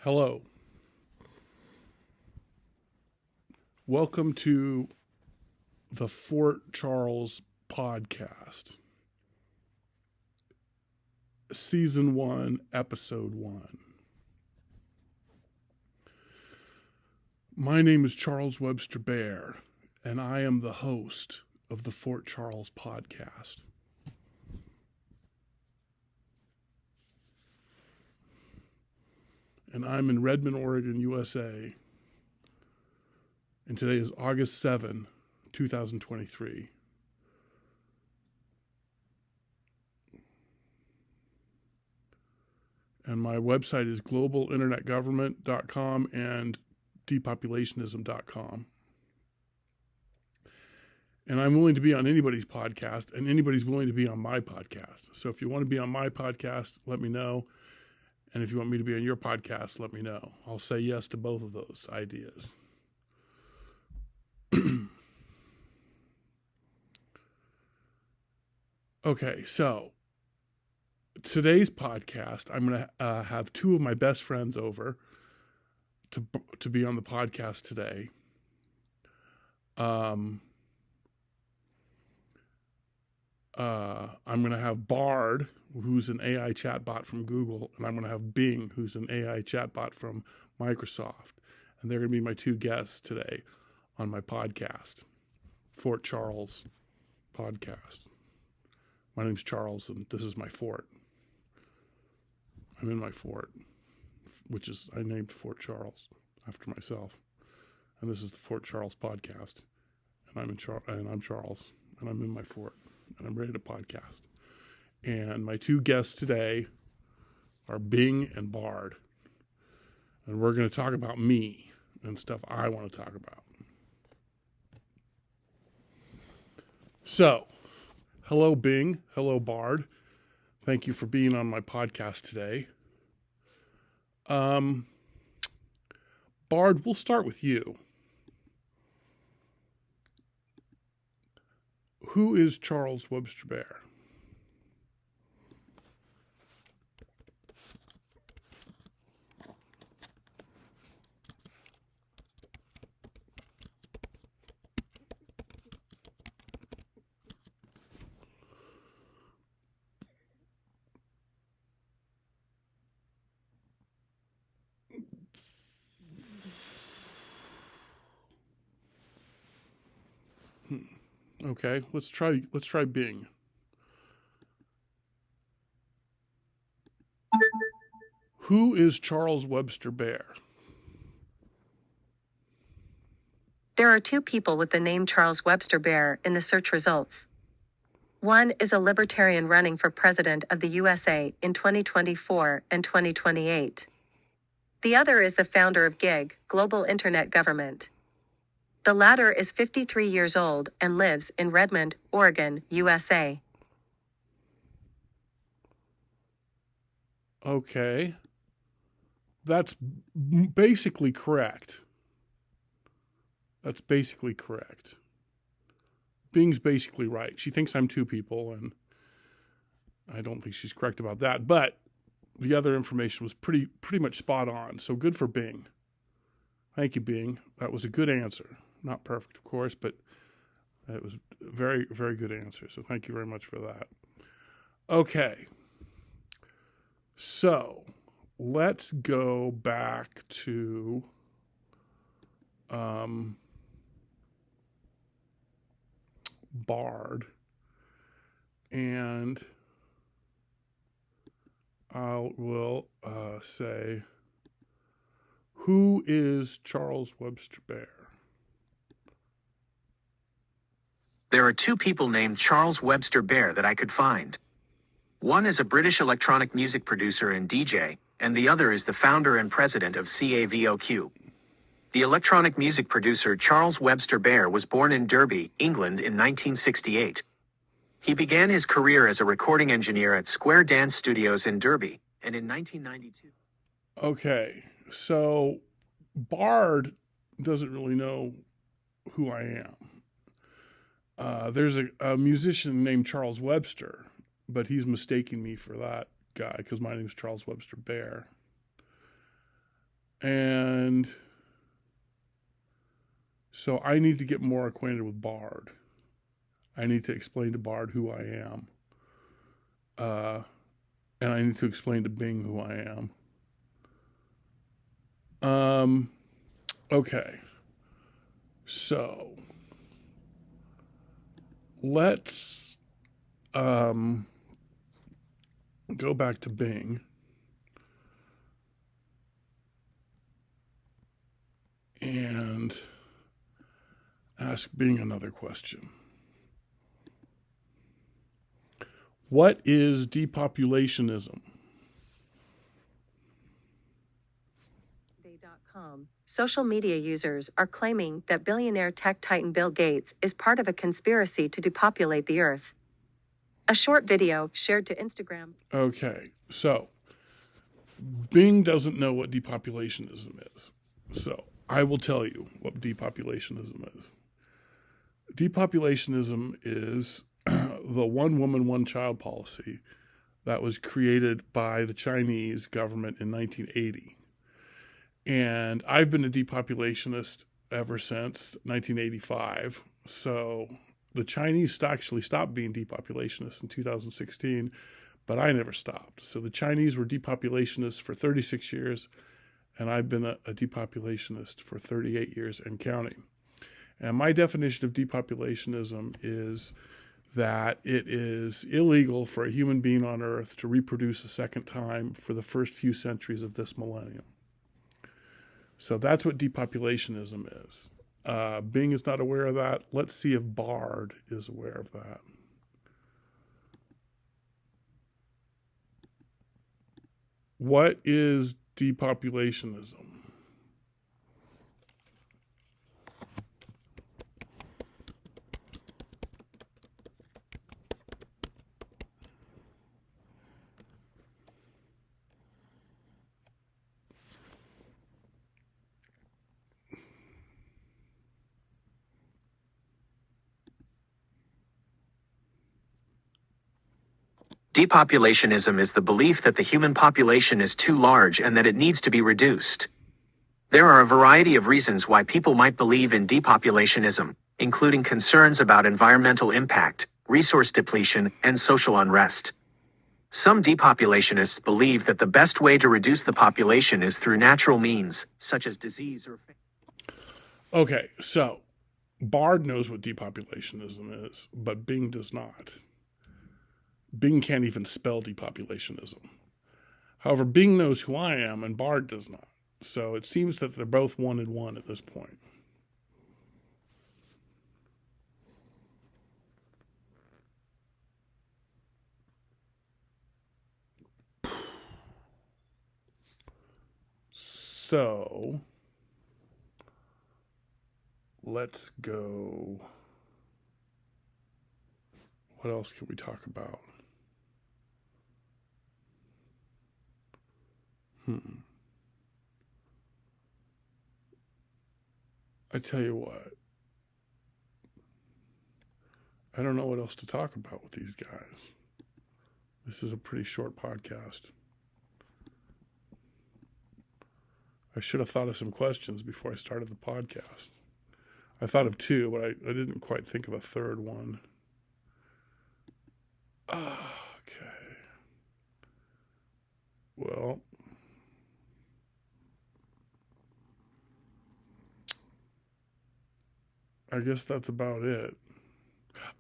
Hello. Welcome to the Fort Charles podcast. Season 1, Episode 1. My name is Charles Webster Baer, and I am the host of the Fort Charles podcast. And I'm in Redmond, Oregon, USA. And today is August 7, 2023. And my website is globalinternetgovernment.com and depopulationism.com. And I'm willing to be on anybody's podcast, and anybody's willing to be on my podcast. So if you want to be on my podcast, let me know. And if you want me to be on your podcast, let me know. I'll say yes to both of those ideas. Okay, so today's podcast, I'm going to have two of my best friends over to be on the podcast today. I'm going to have Bard, who's an AI chatbot from Google, and I'm going to have Bing, who's an AI chatbot from Microsoft. And they're going to be my two guests today on my podcast, Fort Charles podcast. My name's Charles, and this is my fort. I'm in my fort, which is, I named Fort Charles after myself. And this is the Fort Charles podcast. And I'm Charles, and I'm in my fort, and I'm ready to podcast. And my two guests today are Bing and Bard. And we're going to talk about me and stuff I want to talk about. So, hello, Bing. Hello, Bard. Thank you for being on my podcast today. Bard, we'll start with you. Who is Charles Webster Baer? Okay, let's try Bing. Who is Charles Webster Baer? There are two people with the name Charles Webster Baer in the search results. One is a libertarian running for president of the USA in 2024 and 2028. The other is the founder of GIG, Global Internet Government. The latter is 53 years old and lives in Redmond, Oregon, USA. Okay. That's basically correct. Bing's basically right. She thinks I'm two people, and I don't think she's correct about that. But the other information was pretty much spot on. So good for Bing. Thank you, Bing. That was a good answer. Not perfect, of course, but it was a very, very good answer. So thank you very much for that. Okay. So let's go back to Bard, and I will say, who is Charles Webster Baer? There are two people named Charles Webster Baer that I could find. One is a British electronic music producer and DJ, and the other is the founder and president of CAVOQ. The electronic music producer Charles Webster Baer was born in Derby, England in 1968. He began his career as a recording engineer at Square Dance Studios in Derby, and in 1992. Okay, so Bard doesn't really know who I am. There's a musician named Charles Webster, but he's mistaking me for that guy because my name is Charles Webster Baer. And so I need to get more acquainted with Bard. I need to explain to Bard who I am. And I need to explain to Bing who I am. Okay. So let's go back to Bing. And ask Bing another question. What is depopulationism? Social media users are claiming that billionaire tech titan Bill Gates is part of a conspiracy to depopulate the Earth. A short video shared to Instagram. Okay, so Bing doesn't know what depopulationism is. So I will tell you what depopulationism is. Depopulationism is the one woman, one child policy that was created by the Chinese government in 1980. And I've been a depopulationist ever since 1985. So the Chinese actually stopped being depopulationists in 2016, but I never stopped. So the Chinese were depopulationists for 36 years, and I've been a depopulationist for 38 years and counting. And my definition of depopulationism is that it is illegal for a human being on Earth to reproduce a second time for the first few centuries of this millennium. So that's what depopulationism is. Bing is not aware of that. Let's see if Bard is aware of that. What is depopulationism? Depopulationism is the belief that the human population is too large and that it needs to be reduced. There are a variety of reasons why people might believe in depopulationism, including concerns about environmental impact, resource depletion, and social unrest. Some depopulationists believe that the best way to reduce the population is through natural means, such as disease or... Okay, so Bard knows what depopulationism is, but Bing does not. Bing can't even spell depopulationism. However, Bing knows who I am and Bard does not. So it seems that they're both one and one at this point. So let's go. What else can we talk about? I tell you what. I don't know what else to talk about with these guys. This is a pretty short podcast. I should have thought of some questions before I started the podcast. I thought of two, but I didn't quite think of a third one. Okay. Well, I guess that's about it.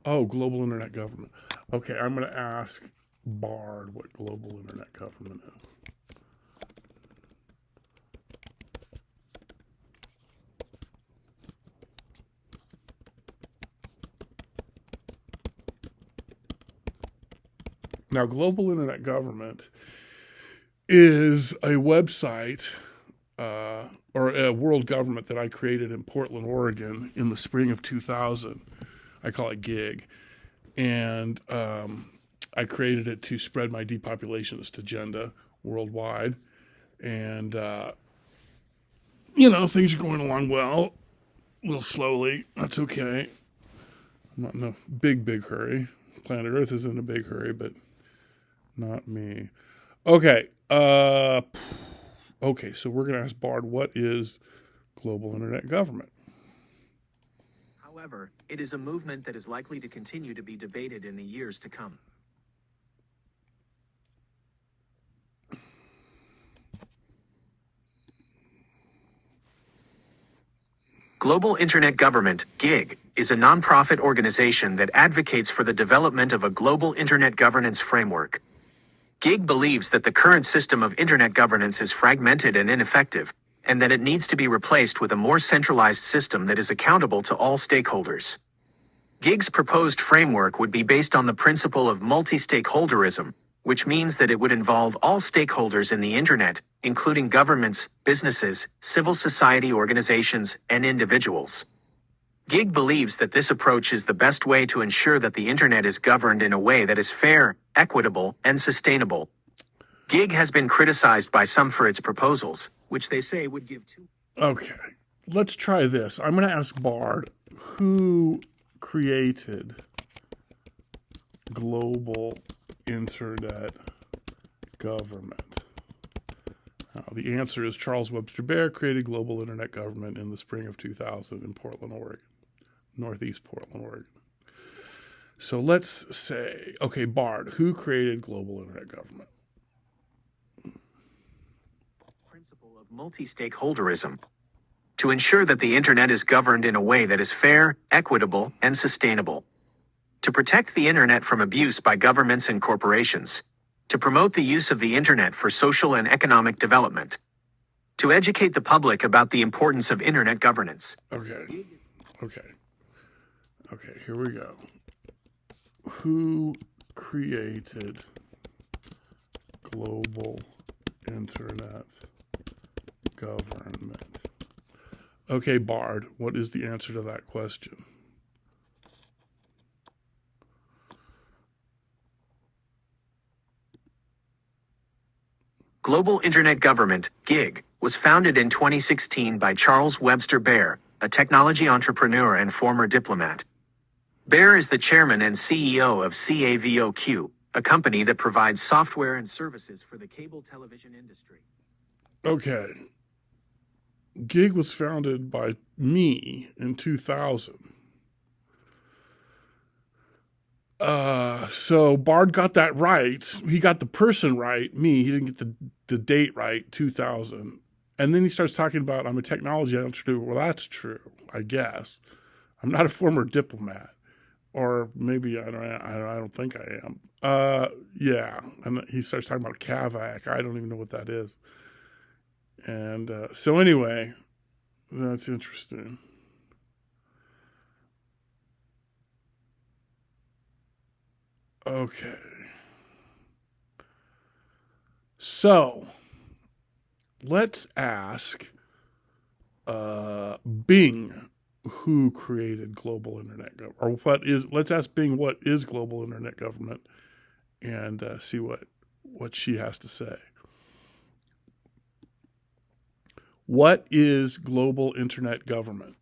Oh, global internet government. Okay, I'm going to ask Bard what global internet government is. Now, global internet government is a website or a world government that I created in Portland, Oregon in the spring of 2000. I call it GIG. And I created it to spread my depopulationist agenda worldwide. And, things are going along well, a little slowly. That's okay. I'm not in a big hurry. Planet Earth is in a big hurry, but not me. Okay. Okay, so we're going to ask Bard, what is global internet government? However, it is a movement that is likely to continue to be debated in the years to come. Global Internet Government, GIG, is a nonprofit organization that advocates for the development of a global internet governance framework. GIG believes that the current system of internet governance is fragmented and ineffective, and that it needs to be replaced with a more centralized system that is accountable to all stakeholders. GIG's proposed framework would be based on the principle of multi-stakeholderism, which means that it would involve all stakeholders in the internet, including governments, businesses, civil society organizations, and individuals. GIG believes that this approach is the best way to ensure that the internet is governed in a way that is fair, equitable, and sustainable. GIG has been criticized by some for its proposals, which they say would give too. Okay, let's try this. I'm going to ask Bard, who created global internet government? The answer is Charles Webster Baer created global internet government in the spring of 2000 in Portland, Oregon, northeast Portland, Oregon. So let's say, okay, Bard, who created global internet government? Principle of multi-stakeholderism. To ensure that the internet is governed in a way that is fair, equitable, and sustainable. To protect the internet from abuse by governments and corporations. To promote the use of the internet for social and economic development. To educate the public about the importance of internet governance. Okay, here we go. Who created global internet government? Okay, Bard, what is the answer to that question? Global Internet Government, GIG, was founded in 2016 by Charles Webster Baer, a technology entrepreneur and former diplomat. Baer is the chairman and CEO of CAVOQ, a company that provides software and services for the cable television industry. Okay. GIG was founded by me in 2000. So Bard got that right. He got the person right, me. He didn't get the date right, 2000. And then he starts talking about, I'm a technology entrepreneur. Well, that's true, I guess. I'm not a former diplomat. Or maybe I don't think I am. Yeah. And he starts talking about CAVAC. I don't even know what that is. And so anyway, that's interesting. Okay. So let's ask Bing, who created global internet government, or let's ask Bing what is global internet government, and see what she has to say. What is global internet government?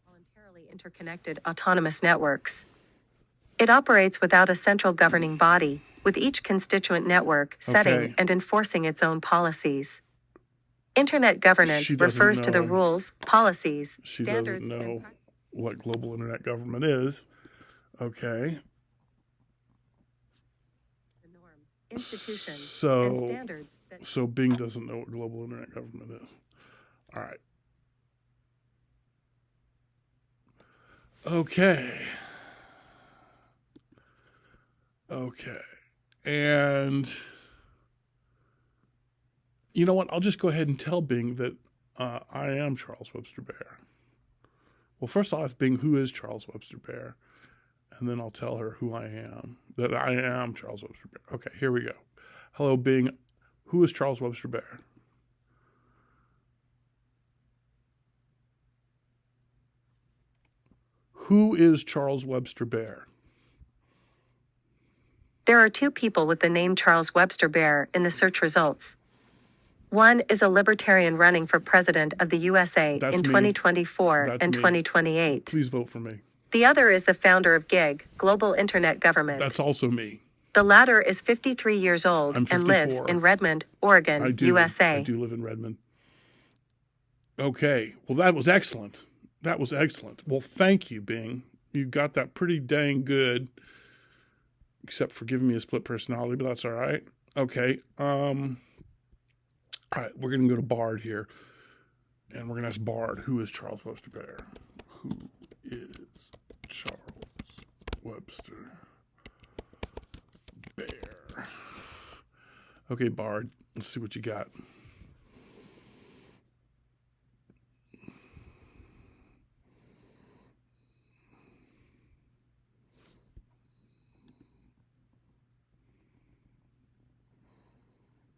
Voluntarily interconnected autonomous networks. It operates without a central governing body, with each constituent network setting and enforcing its own policies. Internet governance refers to the rules, policies, standards. She doesn't know what global internet government is. Okay. The norms, institutions, and standards. So Bing doesn't know what global internet government is. All right. Okay. And you know what? I'll just go ahead and tell Bing that I am Charles Webster Baer. Well, first I'll ask Bing, who is Charles Webster Baer? And then I'll tell her who I am, that I am Charles Webster Baer. Okay, here we go. Hello, Bing. Who is Charles Webster Baer? Who is Charles Webster Baer? There are two people with the name Charles Webster Baer in the search results. One is a libertarian running for president of the USA in 2024 and 2028. Please vote for me. The other is the founder of GIG, Global Internet Government. That's also me. The latter is 53 years old I'm and lives 54. in Redmond, Oregon, I USA. do live in Redmond. Okay. Well, that was excellent. That was excellent. Well, thank you, Bing. You got that pretty dang good, except for giving me a split personality, but that's all right. Okay. All right. We're going to go to Bard here. And we're going to ask Bard, who is Charles Webster Baer? Who is Charles Webster Baer? Okay, Bard, let's see what you got.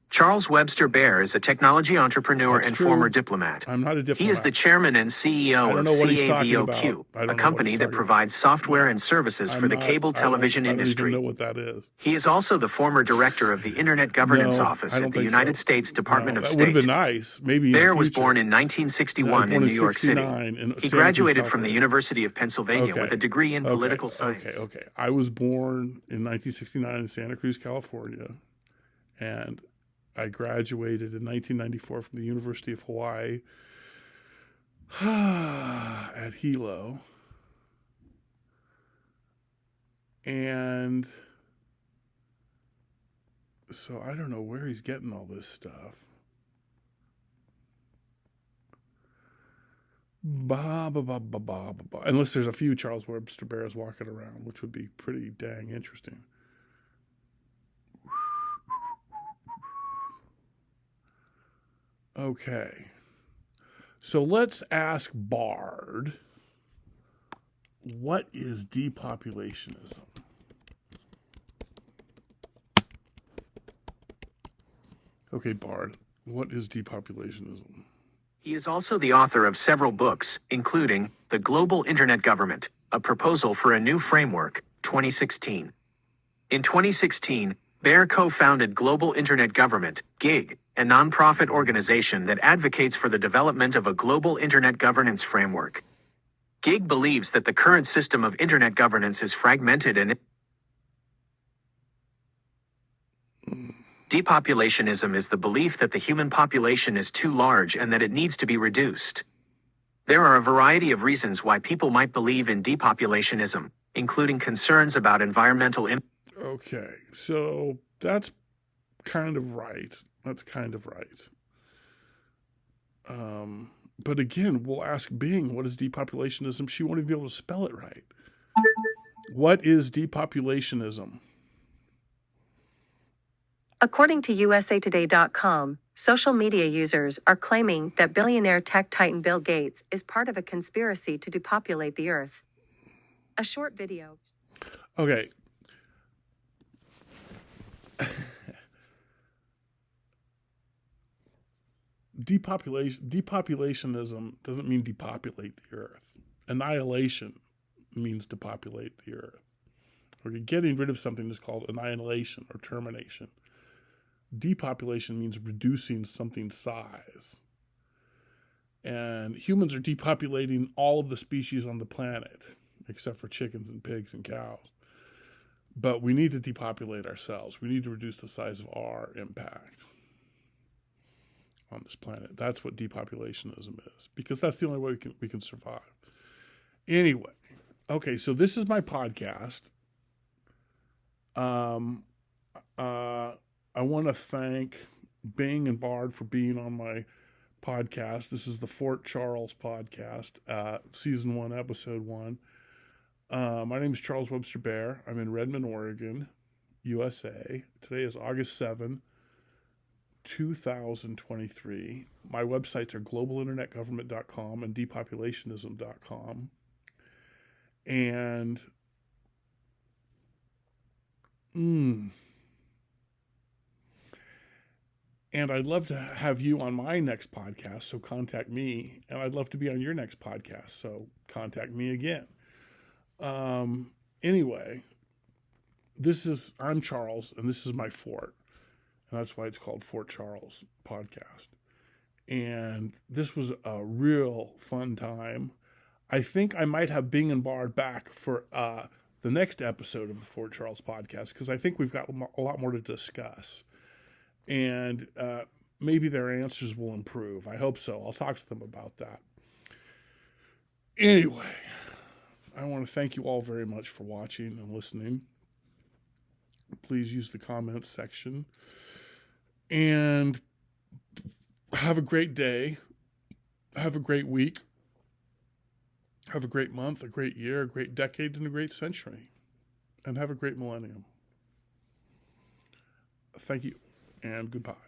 Charles Webster Baer is a technology entrepreneur That's and true. former diplomat. I'm not a diplomat. He is the chairman and CEO of CAVOQ, a company that provides software and services for the cable television industry. I don't even know what that is. He is also the former director of the Internet Governance Office at the United States Department of State. That would have been nice. Maybe Baer was born in 1961 in New York City. He graduated from the University of Pennsylvania with a degree in political science. Okay. I was born in 1969 in Santa Cruz, California, and I graduated in 1994 from the University of Hawaii at Hilo. And so I don't know where he's getting all this stuff. Unless there's a few Charles Webster Baers walking around, which would be pretty dang interesting. Okay, so let's ask Bard, what is depopulationism? Okay, Bard, what is depopulationism? He is also the author of several books, including The Global Internet Government, A Proposal for a New Framework, 2016. In 2016, Baer co-founded Global Internet Government, GIG, a nonprofit organization that advocates for the development of a global internet governance framework. GIG believes that the current system of internet governance is fragmented and depopulationism is the belief that the human population is too large and that it needs to be reduced. There are a variety of reasons why people might believe in depopulationism, including concerns about environmental impact. Okay, so that's kind of right. But again, we'll ask Bing, what is depopulationism? She won't even be able to spell it right. What is depopulationism? According to usatoday.com, social media users are claiming that billionaire tech titan Bill Gates is part of a conspiracy to depopulate the earth. A short video. Okay. Depopulationism doesn't mean depopulate the earth. Annihilation means depopulate the earth. Okay, getting rid of something is called annihilation or termination. Depopulation means reducing something's size. And humans are depopulating all of the species on the planet, except for chickens and pigs and cows. But we need to depopulate ourselves. We need to reduce the size of our impact on this planet. That's what depopulationism is, because that's the only way we can survive. Anyway, okay, so this is my podcast. I want to thank Bing and Bard for being on my podcast. This is the Fort Charles podcast, Season 1, Episode 1. My name is Charles Webster Baer. I'm in Redmond, Oregon, USA. Today is August 7, 2023. My websites are globalinternetgovernment.com and depopulationism.com. And I'd love to have you on my next podcast, so contact me. And I'd love to be on your next podcast, so contact me again. Anyway, I'm Charles, and this is my fort. And that's why it's called Fort Charles Podcast. And this was a real fun time. I think I might have Bing and Bard back for the next episode of the Fort Charles podcast, because I think we've got a lot more to discuss. And maybe their answers will improve. I hope so. I'll talk to them about that. Anyway, I want to thank you all very much for watching and listening. Please use the comments section. And have a great day. Have a great week. Have a great month, a great year, a great decade, and a great century. And have a great millennium. Thank you, and goodbye.